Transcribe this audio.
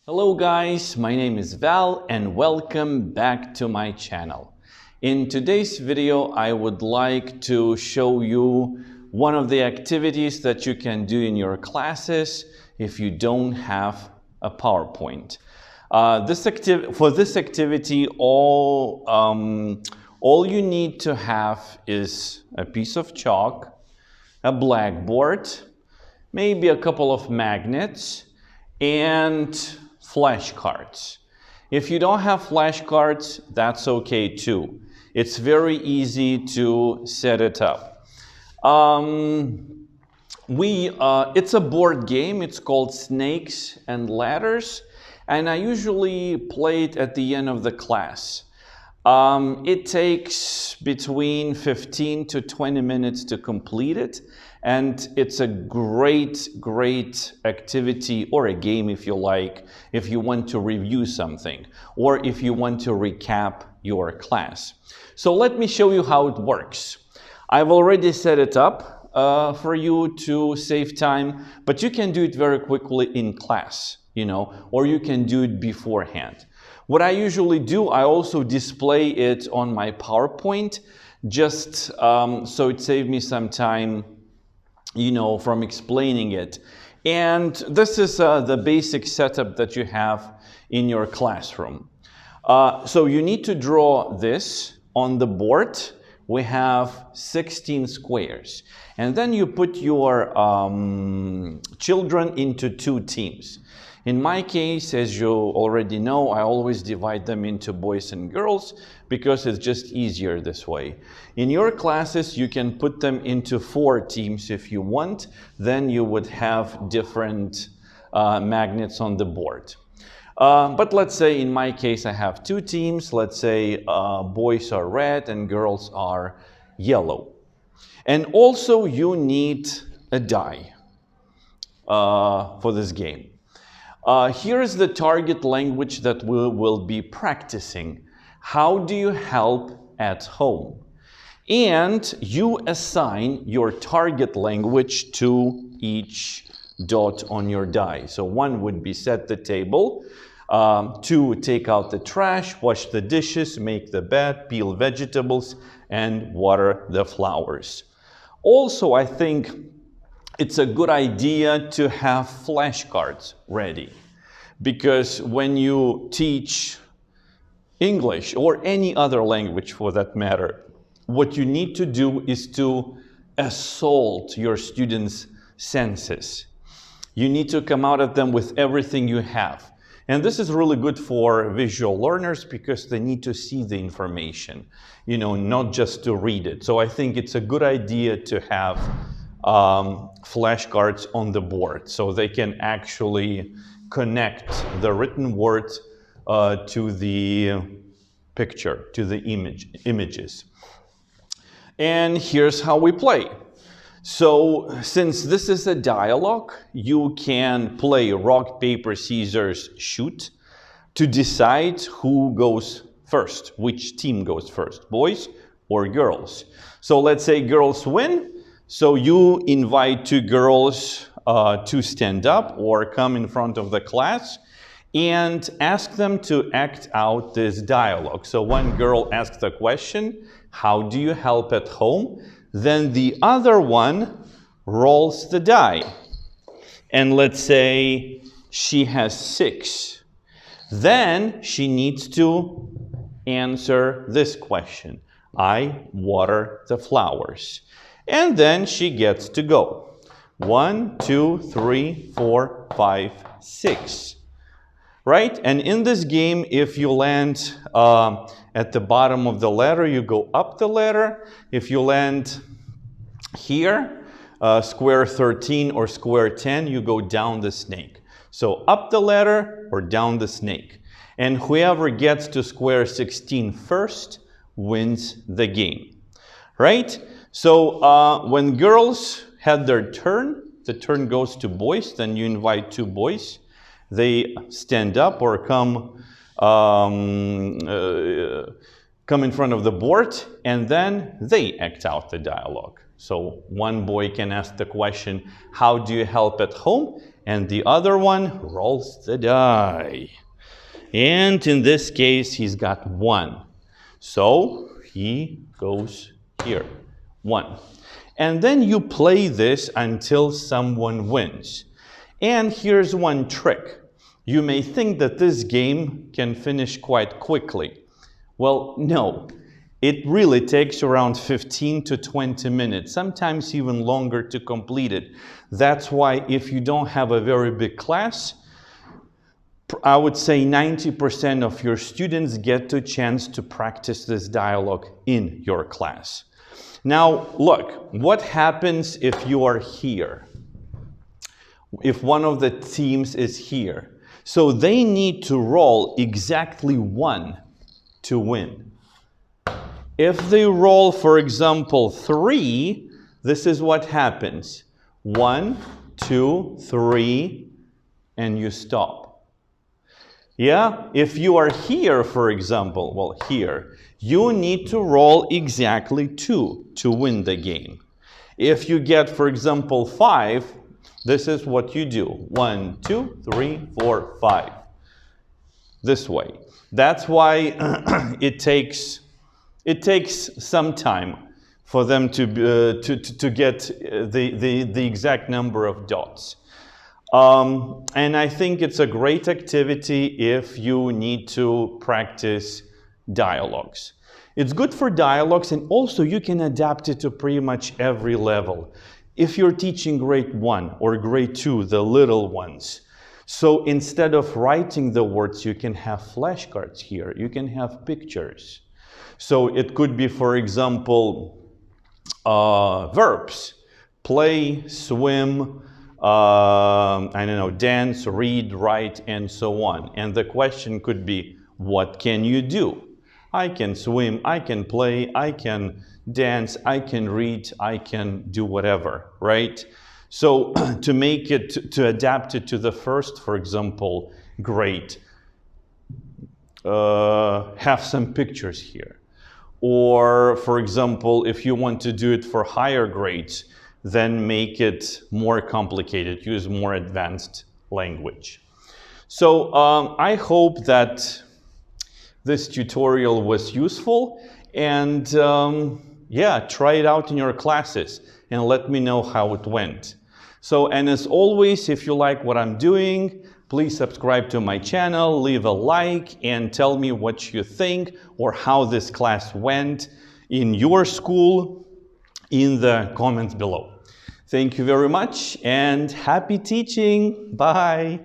Hello guys, my name is Val and welcome back to my channel. In today's video, I would like to show you one of the activities that you can do in your classes if you don't have a PowerPoint. For this activity, all you need to have is a piece of chalk, a blackboard, maybe a couple of magnets, and flashcards. If you don't have flashcards, that's okay too. It's very easy to set it up. It's a board game. It's called Snakes and Ladders, and I usually play it at the end of the class. It takes between 15 to 20 minutes to complete it, and it's a great activity, or a game if you like, if you want to review something or if you want to recap your class. So let me show you how it works. I've already set it up for you to save time, but you can do it very quickly in class, or you can do it beforehand. What I usually do, I also display it on my PowerPoint, just so it saves me some time, from explaining it. And this is the basic setup that you have in your classroom. So you need to draw this on the board. We have 16 squares. And then you put your children into two teams. In my case, as you already know, I always divide them into boys and girls because it's just easier this way. In your classes, you can put them into 4 teams if you want. Then you would have different magnets on the board. But let's say in my case, I have 2 teams. Let's say boys are red and girls are yellow. And also you need a die for this game. Here is the target language that we will be practicing. How do you help at home? And you assign your target language to each dot on your die. So 1 would be set the table, 2 take out the trash, wash the dishes, make the bed, peel vegetables, and water the flowers. Also, I think it's a good idea to have flashcards ready, because when you teach English or any other language for that matter, what you need to do is to assault your students' senses. You need to come out at them with everything you have. And this is really good for visual learners because they need to see the information, not just to read it. So I think it's a good idea to have flashcards on the board so they can actually connect the written words to the picture, to the images. And here's how we play. So since this is a dialogue, you can play rock, paper, scissors, shoot to decide who goes first, which team goes first, boys or girls. So let's say girls win. So you invite 2 girls to stand up or come in front of the class and ask them to act out this dialogue. So one girl asks the question, how do you help at home? Then the other one rolls the die. And let's say she has 6. Then she needs to answer this question. I water the flowers. And then she gets to go. 1, 2, 3, 4, 5, 6. Right? And in this game, if you land at the bottom of the ladder, you go up the ladder. If you land here, square 13 or square 10, you go down the snake. So up the ladder or down the snake. And whoever gets to square 16 first wins the game. Right? So when girls had their turn, the turn goes to boys. Then you invite 2 boys. They stand up or come in front of the board, and then they act out the dialogue. So one boy can ask the question, how do you help at home? And the other one rolls the die. And in this case, he's got 1. So he goes here, 1. And then you play this until someone wins. And here's one trick. You may think that this game can finish quite quickly. Well, no. It really takes around 15 to 20 minutes, sometimes even longer to complete it. That's why if you don't have a very big class, I would say 90% of your students get the chance to practice this dialogue in your class. Now, look, what happens if you are here? If one of the teams is here? So they need to roll exactly 1 to win. If they roll, for example, 3, this is what happens. 1, 2, 3, and you stop. Yeah, if you are here, for example, well, here, you need to roll exactly 2 to win the game. If you get, for example, 5, this is what you do. 1, 2, 3, 4, 5. This way. That's why it takes some time for them to get the exact number of dots. And I think it's a great activity if you need to practice dialogues. It's good for dialogues, and also you can adapt it to pretty much every level. If you're teaching grade 1 or grade 2, the little ones, so instead of writing the words, you can have flashcards here. You can have pictures. So it could be, for example, verbs. Play, swim, I don't know, dance, read, write, and so on. And the question could be, what can you do? I can swim, I can play, I can dance, I can read, I can do whatever, right? So to make it, to adapt it to the first, for example, grade, have some pictures here. Or, for example, if you want to do it for higher grades, then make it more complicated, use more advanced language. So I hope that this tutorial was useful, and yeah, try it out in your classes and let me know how it went. So, and as always, if you like what I'm doing, please subscribe to my channel, leave a like, and tell me what you think or how this class went in your school in the comments below. Thank you very much and happy teaching. Bye.